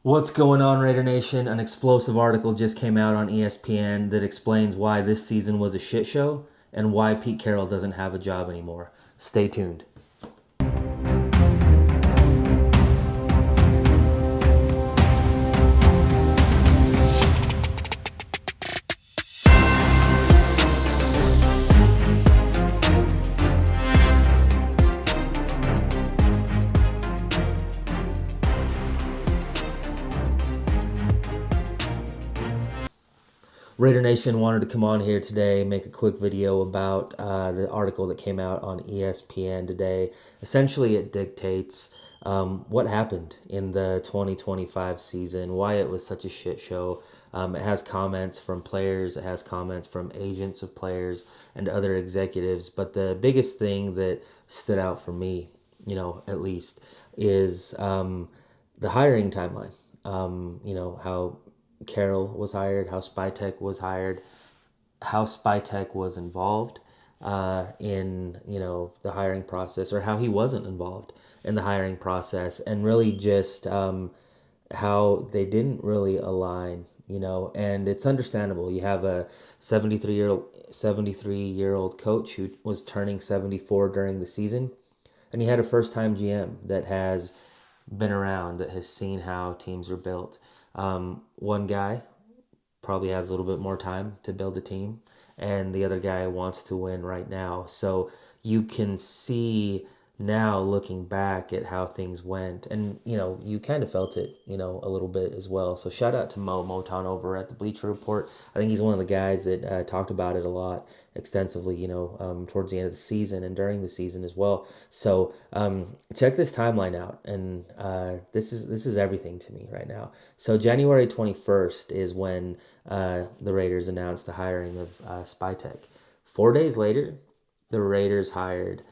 What's going on, Raider Nation? An explosive article just came out on ESPN that explains why this season was a shit show and why Pete Carroll doesn't have a job anymore. Stay tuned. Raider Nation wanted to come on here today, make a quick video about the article that came out on ESPN today. Essentially, it dictates what happened in the 2025 season, why it was such a shit show. It has comments from players, it has comments from agents of players and other executives. But the biggest thing that stood out for me, at least, is the hiring timeline. How Carroll was hired, how Spytek was hired, how Spytek was involved in the hiring process, or how he wasn't involved in the hiring process, and really just how they didn't really align. And it's understandable. You have a 73-year-old coach who was turning 74 during the season, and you had a first-time GM that has been around, that has seen how teams are built. One guy probably has a little bit more time to build a team, and the other guy wants to win right now. So you can see now, looking back at how things went, and you kind of felt it a little bit as well. So shout out to Moton over at the Bleacher Report. I think he's one of the guys that talked about it a lot extensively towards the end of the season and during the season as well. So check this timeline out, and this is everything to me right now. So January 21st is when the Raiders announced the hiring of Spytek. 4 days later, the Raiders hired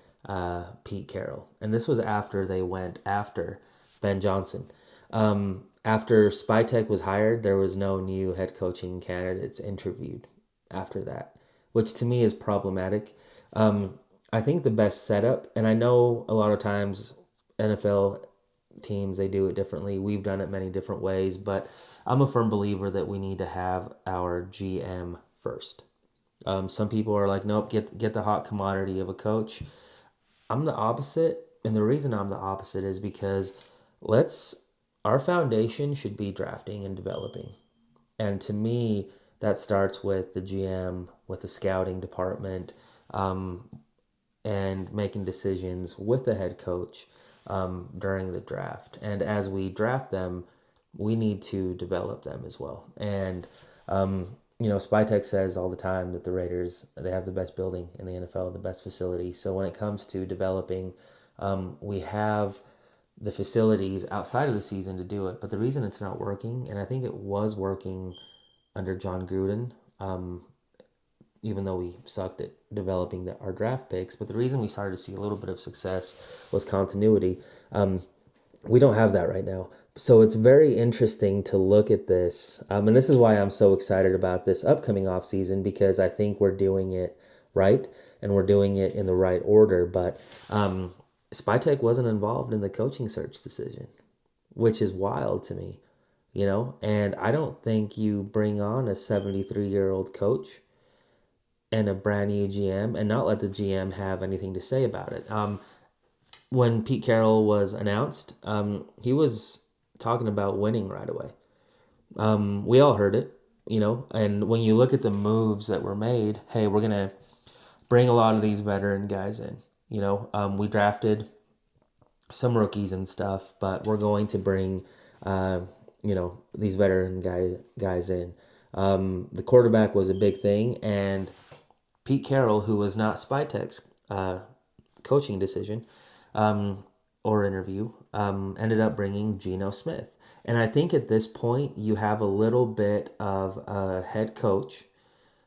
Pete Carroll. And this was after they went after Ben Johnson. After Spytek was hired, there was no new head coaching candidates interviewed after that, which to me is problematic. I think the best setup, and I know a lot of times NFL teams, they do it differently. We've done it many different ways, but I'm a firm believer that we need to have our GM first. Some people are like, nope, get the hot commodity of a coach. I'm the opposite, and the reason I'm the opposite is because our foundation should be drafting and developing. And to me, that starts with the GM, with the scouting department, and making decisions with the head coach during the draft. And as we draft them, we need to develop them as well. And Spytek says all the time that the Raiders, they have the best building in the NFL, the best facility. So when it comes to developing, we have the facilities outside of the season to do it. But the reason it's not working, and I think it was working under John Gruden, even though we sucked at developing our draft picks, but the reason we started to see a little bit of success was continuity. We don't have that right now. So it's very interesting to look at this. And this is why I'm so excited about this upcoming offseason, because I think we're doing it right and we're doing it in the right order. But Spytek wasn't involved in the coaching search decision, which is wild to me, And I don't think you bring on a 73-year-old coach and a brand new GM and not let the GM have anything to say about it. When Pete Carroll was announced, he was talking about winning right away. We all heard it, and when you look at the moves that were made, hey, we're going to bring a lot of these veteran guys in. We drafted some rookies and stuff, but we're going to bring, these veteran guys in. The quarterback was a big thing, and Pete Carroll, who was not Spytek's coaching decision or interview, ended up bringing Geno Smith. And I think at this point, you have a little bit of a head coach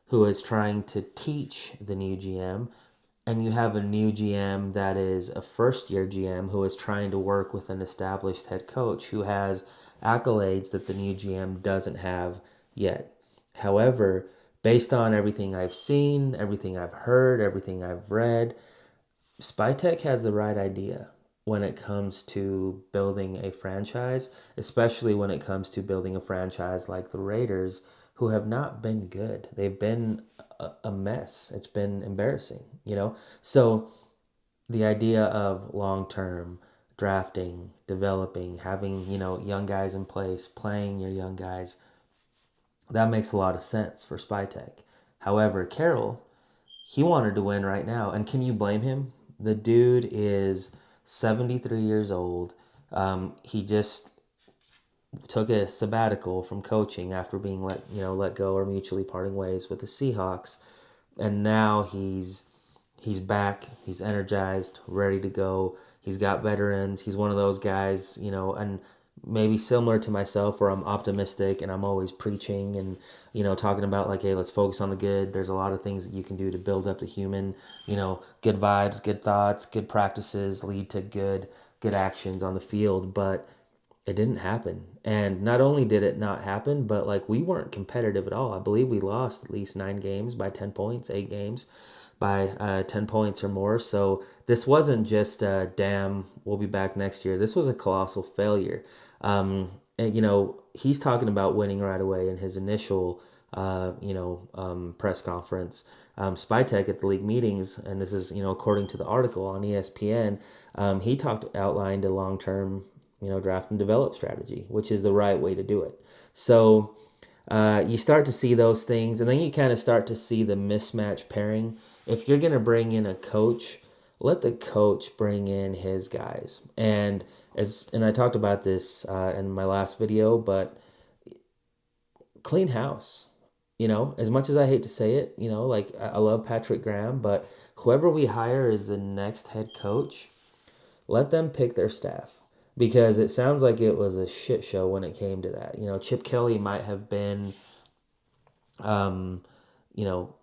who is trying to teach the new GM, and you have a new GM that is a first-year GM who is trying to work with an established head coach who has accolades that the new GM doesn't have yet. However, based on everything I've seen, everything I've heard, everything I've read, Spytek has the right idea. when it comes to building a franchise, especially when it comes to building a franchise like the Raiders, who have not been good. They've been a mess. It's been embarrassing, you know? So the idea of long term drafting, developing, having, young guys in place, playing your young guys, that makes a lot of sense for Spytek. However, Carroll, he wanted to win right now. And can you blame him? The dude is 73 years old. He just took a sabbatical from coaching after being let go or mutually parting ways with the Seahawks, and now he's back. He's energized, ready to go. He's got veterans. He's one of those guys, and maybe similar to myself, where I'm optimistic and I'm always preaching and talking about, like, hey, let's focus on the good. There's a lot of things that you can do to build up the human. Good vibes, good thoughts, good practices lead to good actions on the field, but it didn't happen. And not only did it not happen, but like we weren't competitive at all. I believe we lost at least 9 games by 10 points, 8 games by 10 points or more. So this wasn't just damn, we'll be back next year. This was a colossal failure. And, he's talking about winning right away in his initial, press conference. Spytek at the league meetings, and this is, according to the article on ESPN, he outlined a long term, draft and develop strategy, which is the right way to do it. So you start to see those things, and then you kind of start to see the mismatch pairing. If you're going to bring in a coach, let the coach bring in his guys. And I talked about this in my last video, but clean house. As much as I hate to say it, like I love Patrick Graham, but whoever we hire as the next head coach, let them pick their staff, because it sounds like it was a shit show when it came to that. Chip Kelly might have been, um, you know,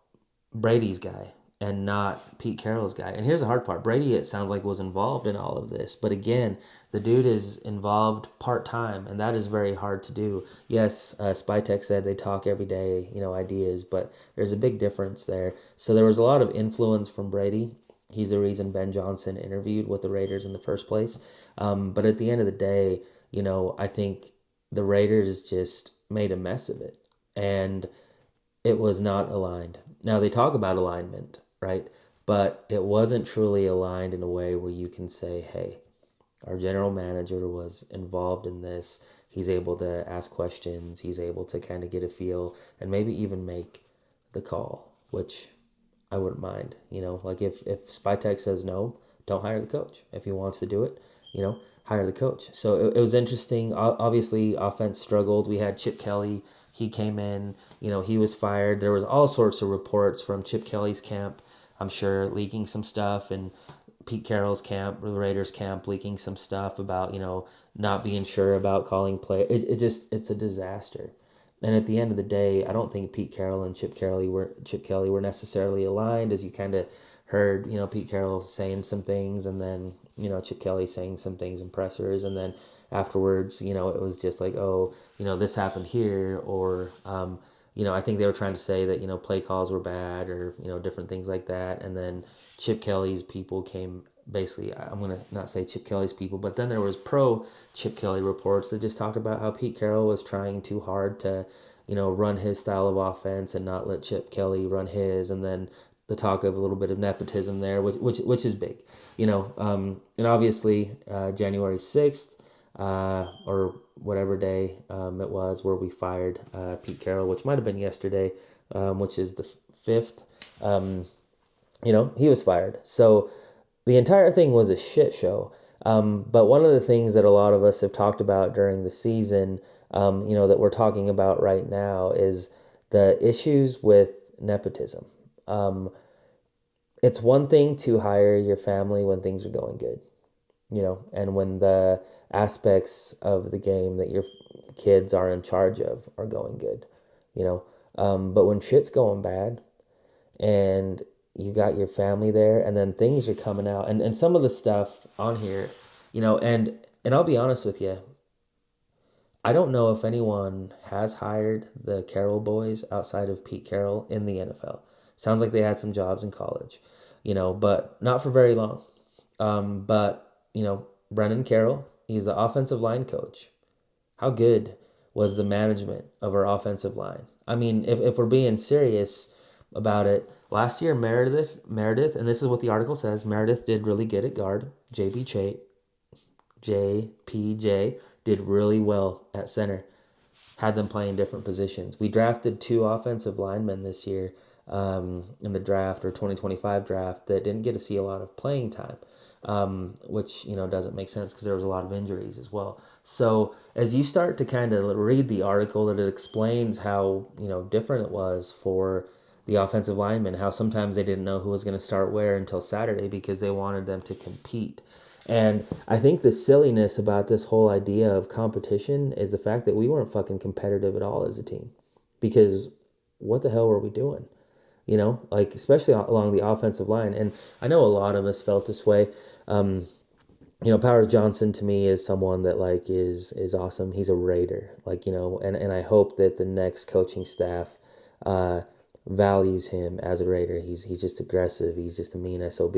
Brady's guy and not Pete Carroll's guy. And here's the hard part: Brady, it sounds like, was involved in all of this, but again, the dude is involved part time, and that is very hard to do. Yes, Spytek said they talk every day, ideas, but there's a big difference there. So there was a lot of influence from Brady. He's the reason Ben Johnson interviewed with the Raiders in the first place. But at the end of the day, I think the Raiders just made a mess of it. And it was not aligned. Now they talk about alignment, right? But it wasn't truly aligned in a way where you can say, hey, our general manager was involved in this. He's able to ask questions. He's able to kind of get a feel and maybe even make the call, which I wouldn't mind. Like if Spytek says no, don't hire the coach. If he wants to do it, hire the coach. So it was interesting. Obviously, offense struggled. We had Chip Kelly. He came in, he was fired. There was all sorts of reports from Chip Kelly's camp, I'm sure, leaking some stuff, and Pete Carroll's camp, the Raiders camp, leaking some stuff about, not being sure about calling play. It's a disaster. And at the end of the day, I don't think Pete Carroll and Chip Kelly were necessarily aligned, as you kind of heard, Pete Carroll saying some things, and then, Chip Kelly saying some things in pressers, and then afterwards, it was just like, oh, this happened here, or I think they were trying to say that, play calls were bad, or, different things like that. And then Chip Kelly's people came, basically, I'm going to not say Chip Kelly's people, but then there was pro Chip Kelly reports that just talked about how Pete Carroll was trying too hard to, run his style of offense and not let Chip Kelly run his. And then the talk of a little bit of nepotism there, which is big, and obviously January 6th, or whatever day it was, where we fired Pete Carroll, which might have been yesterday, which is the 5th. He was fired. So the entire thing was a shit show. But one of the things that a lot of us have talked about during the season, that we're talking about right now, is the issues with nepotism. It's one thing to hire your family when things are going good, and when the aspects of the game that your kids are in charge of are going good, but when shit's going bad and you got your family there, and then things are coming out, and some of the stuff on here, and I'll be honest with you, I don't know if anyone has hired the Carroll boys outside of Pete Carroll in the NFL. Sounds like they had some jobs in college, but not for very long. But Brendan Carroll, he's the offensive line coach. How good was the management of our offensive line? I mean, if we're being serious about it, last year Meredith, and this is what the article says, Meredith did really good at guard. JPJ did really well at center. Had them playing different positions. We drafted 2 offensive linemen this year in the draft or 2025 draft that didn't get to see a lot of playing time, which doesn't make sense because there was a lot of injuries as well. So as you start to kind of read the article, that it explains how different it was for the offensive linemen, how sometimes they didn't know who was going to start where until Saturday because they wanted them to compete. And I think the silliness about this whole idea of competition is the fact that we weren't fucking competitive at all as a team. Because what the hell were we doing? Like especially along the offensive line. And I know a lot of us felt this way. Powers Johnson to me is someone that like is awesome. He's a Raider, and I hope that the next coaching staff values him as a Raider. He's just aggressive. He's just a mean SOB,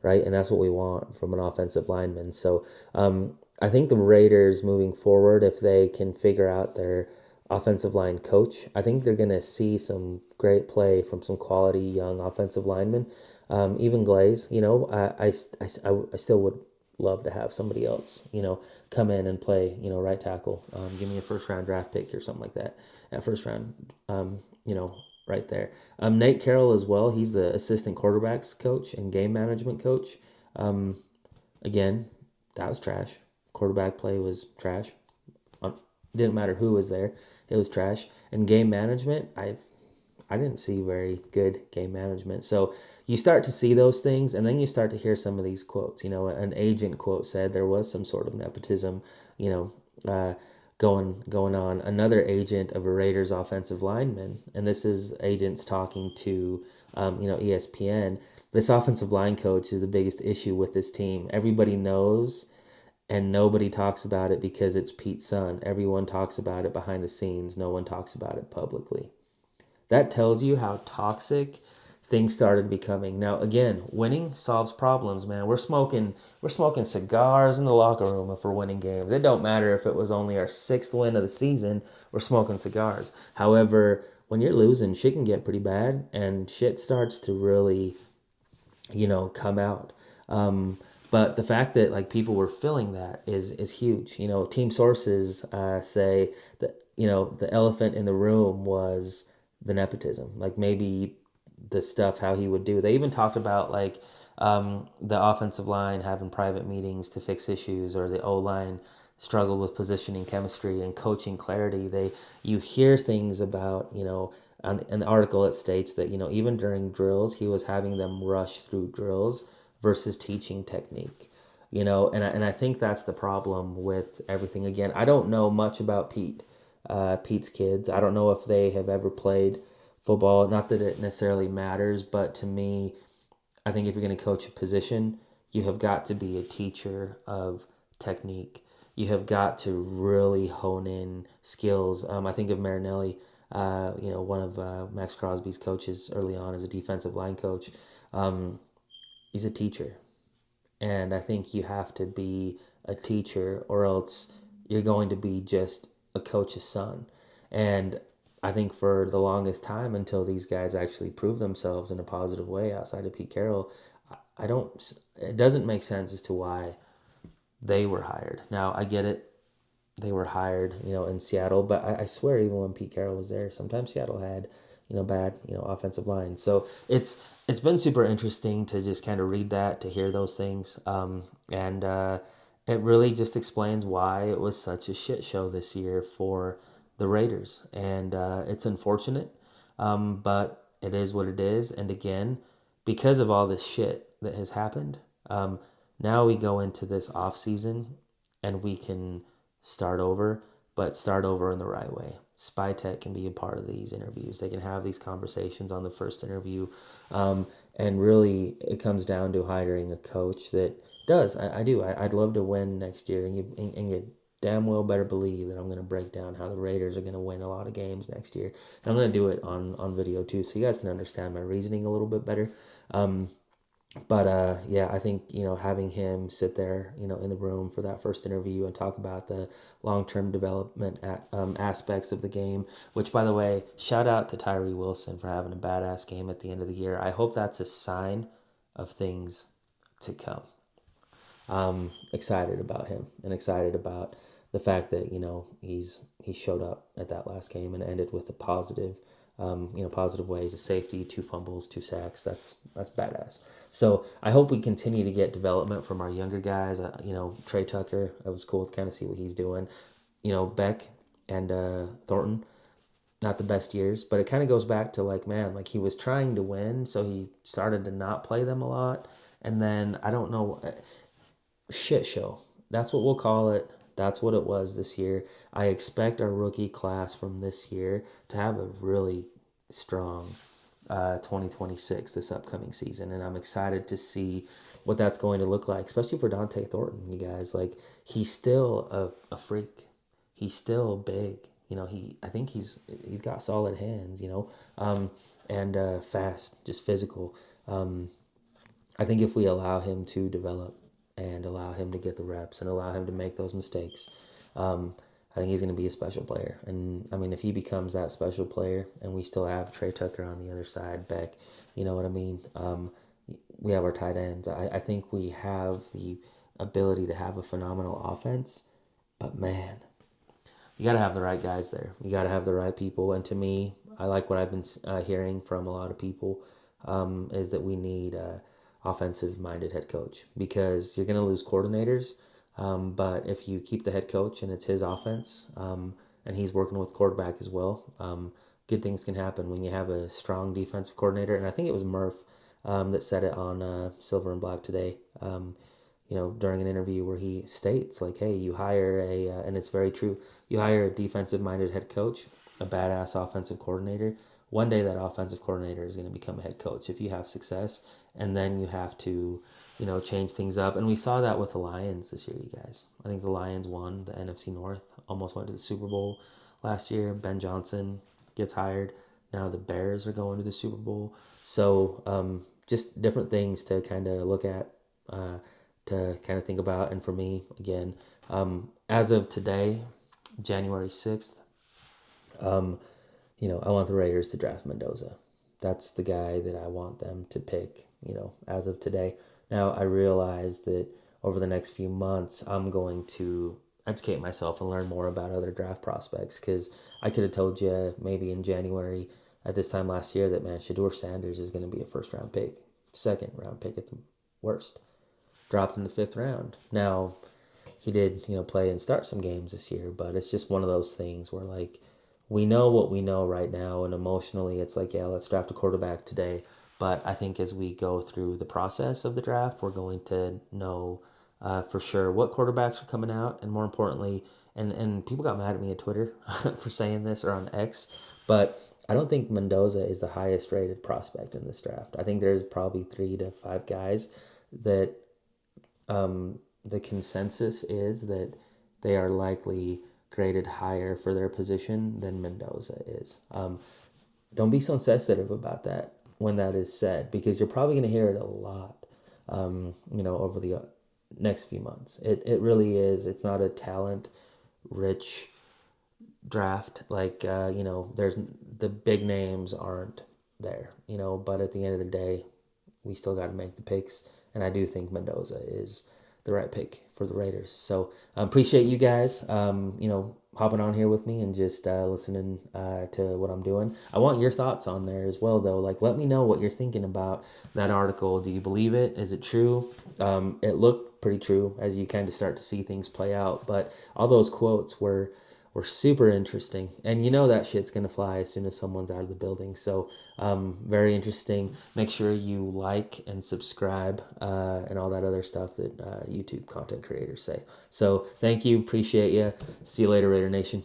right? And that's what we want from an offensive lineman. So I think the Raiders moving forward, if they can figure out their offensive line coach, I think they're going to see some great play from some quality young offensive linemen. Even Glaze, I still would love to have somebody else, come in and play, right tackle. Give me a first round draft pick or something like that at first round, right there. Nate Carroll as well. He's the assistant quarterbacks coach and game management coach. Again, that was trash. Quarterback play was trash. Didn't matter who was there. It was trash. And game management, I didn't see very good game management. So you start to see those things, and then you start to hear some of these quotes. An agent quote said there was some sort of nepotism, going on. Another agent of a Raiders offensive lineman, and this is agents talking to, ESPN. This offensive line coach is the biggest issue with this team. Everybody knows, and nobody talks about it because it's Pete's son. Everyone talks about it behind the scenes. No one talks about it publicly. That tells you how toxic things started becoming. Now, again, winning solves problems, man. We're smoking cigars in the locker room if we're winning games. It don't matter if it was only our 6th win of the season. We're smoking cigars. However, when you're losing, shit can get pretty bad, and shit starts to really, come out. But the fact that like people were feeling that is huge. Team sources say that the elephant in the room was the nepotism. Like maybe the stuff how he would do. They even talked about like the offensive line having private meetings to fix issues, or the O line struggled with positioning chemistry and coaching clarity. You hear things about in the article it states that even during drills he was having them rush through drills versus teaching technique. And I think that's the problem with everything. Again, I don't know much about Pete's kids. I don't know if they have ever played football. Not that it necessarily matters, but to me, I think if you're going to coach a position, you have got to be a teacher of technique. You have got to really hone in skills. I think of Marinelli, one of Max Crosby's coaches early on as a defensive line coach. He's a teacher. And I think you have to be a teacher, or else you're going to be just a coach's son. And I think for the longest time, until these guys actually prove themselves in a positive way outside of Pete Carroll, it doesn't make sense as to why they were hired. Now, I get it. They were hired, in Seattle, but I swear even when Pete Carroll was there, sometimes Seattle had, bad, offensive line. So it's been super interesting to just kind of read that, to hear those things. And it really just explains why it was such a shit show this year for the Raiders. And it's unfortunate, but it is what it is. And again, because of all this shit that has happened, now we go into this off season and we can start over, but start over in the right way. Spytek can be a part of these interviews. They can have these conversations on the first interview. And really, it comes down to hiring a coach that does. I'd love to win next year. And you damn well better believe that I'm going to break down how the Raiders are going to win a lot of games next year. And I'm going to do it on video too, so you guys can understand my reasoning a little bit better. But yeah, I think having him sit there in the room for that first interview and talk about the long-term development aspects of the game, which by the way, shout out to Tyree Wilson for having a badass game at the end of the year. I hope that's a sign of things to come. Excited about him and excited about the fact that he showed up at that last game and ended with a positive, positive ways: a safety, 2 fumbles, 2 sacks. That's badass. So I hope we continue to get development from our younger guys. Trey Tucker. It was cool to kind of see what he's doing. Beck and Thornton. Not the best years, but it kind of goes back to like, man, like he was trying to win, so he started to not play them a lot, and then I don't know, shit show. That's what we'll call it. That's what it was this year. I expect our rookie class from this year to have a really strong 2026 this upcoming season, and I'm excited to see what that's going to look like, especially for Dante Thornton. You guys, like he's still a freak. He's still big. I think he's got solid hands. And fast, just physical. I think if we allow him to develop and allow him to get the reps and allow him to make those mistakes, I think he's going to be a special player. And I mean, if he becomes that special player and we still have Trey Tucker on the other side, Beck, you know what I mean? We have our tight ends. I think we have the ability to have a phenomenal offense, but man, you got to have the right guys there. You got to have the right people. And to me, I like what I've been hearing from a lot of people is that we need a offensive-minded head coach because you're going to lose coordinators. But if you keep the head coach and it's his offense and he's working with quarterback as well, good things can happen when you have a strong defensive coordinator. And I think it was Murph that said it on Silver and Black today. During an interview where he states like, hey, you hire and it's very true, you hire a defensive minded head coach, a badass offensive coordinator. One day that offensive coordinator is going to become a head coach if you have success, and then you have to, change things up. And we saw that with the Lions this year, you guys. I think the Lions won the NFC North, almost went to the Super Bowl last year. Ben Johnson gets hired. Now the Bears are going to the Super Bowl. So just different things to kind of look at. To kind of think about. And for me, again, as of today, January 6th, I want the Raiders to draft Mendoza. That's the guy that I want them to pick, as of today. Now, I realize that over the next few months, I'm going to educate myself and learn more about other draft prospects because I could have told you maybe in January at this time last year that, man, Shedeur Sanders is going to be a first-round pick, second-round pick at the worst. Dropped in the 5th round. Now, he did, play and start some games this year, but it's just one of those things where, like, we know what we know right now, and emotionally, it's like, yeah, let's draft a quarterback today. But I think as we go through the process of the draft, we're going to know for sure what quarterbacks are coming out, and more importantly, and people got mad at me on Twitter for saying this or on X, but I don't think Mendoza is the highest rated prospect in this draft. I think there's probably 3 to 5 guys that the consensus is that they are likely graded higher for their position than Mendoza is. Don't be so sensitive about that when that is said, because you're probably going to hear it a lot, over the next few months. It really is. It's not a talent rich draft. Like, there's the big names aren't there, but at the end of the day, we still got to make the picks. And I do think Mendoza is the right pick for the Raiders. So I appreciate you guys, hopping on here with me and just listening to what I'm doing. I want your thoughts on there as well, though. Like, let me know what you're thinking about that article. Do you believe it? Is it true? It looked pretty true as you kind of start to see things play out. But all those quotes were super interesting. And that shit's going to fly as soon as someone's out of the building. So very interesting. Make sure you like and subscribe and all that other stuff that YouTube content creators say. So thank you. Appreciate you. See you later, Raider Nation.